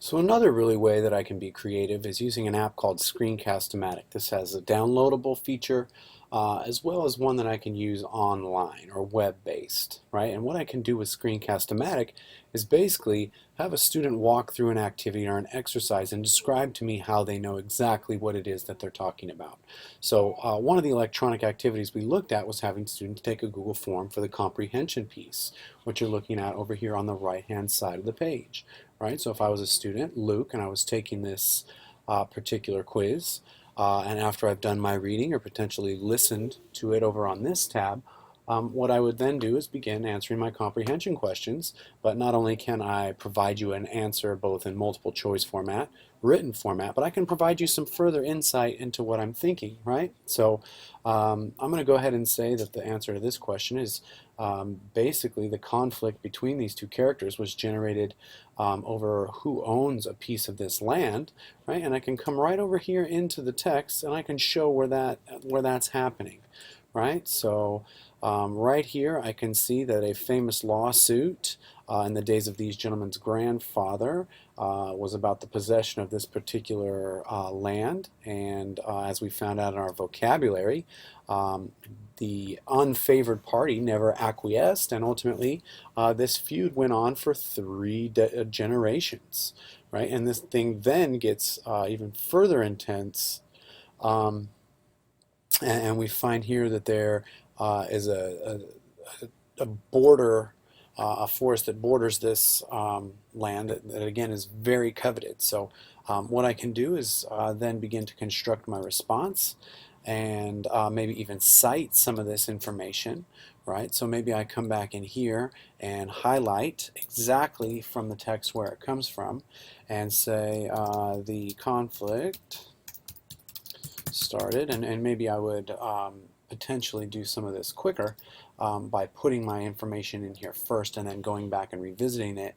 So another really way that I can be creative is using an app called Screencast-O-Matic. This has a downloadable feature as well as one that I can use online or web-based, right? And what I can do with Screencast-O-Matic is basically have a student walk through an activity or an exercise and describe to me how they know exactly what it is that they're talking about. So one of the electronic activities we looked at was having students take a Google form for the comprehension piece, which you're looking at over here on the right-hand side of the page. Right? So if I was a student, Luke, and I was taking this particular quiz, and after I've done my reading or potentially listened to it over on this tab, what I would then do is begin answering my comprehension questions, but not only can I provide you an answer both in multiple choice format, written format, but I can provide you some further insight into what I'm thinking, right? So I'm going to go ahead and say that the answer to this question is basically the conflict between these two characters was generated over who owns a piece of this land, right? And I can come right over here into the text and I can show where that's happening, right? So right here I can see that a famous lawsuit in the days of these gentlemen's grandfather was about the possession of this particular land, and as we found out in our vocabulary, the unfavored party never acquiesced, and ultimately this feud went on for three generations, right? And this thing then gets even further intense, um, and we find here that there is a border, a forest that borders this land that again is very coveted. So what I can do is then begin to construct my response and maybe even cite some of this information, right? So maybe I come back in here and highlight exactly from the text where it comes from and say the conflict started, and maybe I would potentially do some of this quicker by putting my information in here first and then going back and revisiting it.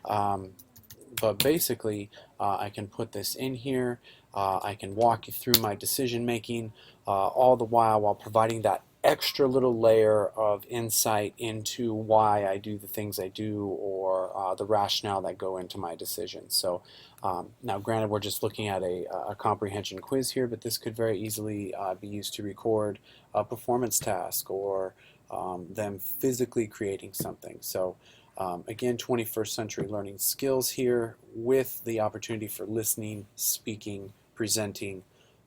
But basically, I can put this in here. I can walk you through my decision making all the while providing that extra little layer of insight into why I do the things I do or the rationale that go into my decisions. So now granted we're just looking at a comprehension quiz here, but this could very easily be used to record a performance task or them physically creating something. So again, 21st century learning skills here with the opportunity for listening, speaking, presenting,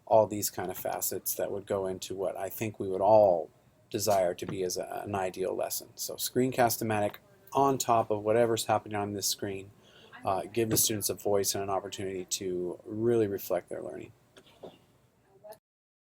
all these kind of facets that would go into what I think we would all desire to be as an ideal lesson. So Screencast-O-Matic on top of whatever's happening on this screen, give the students a voice and an opportunity to really reflect their learning.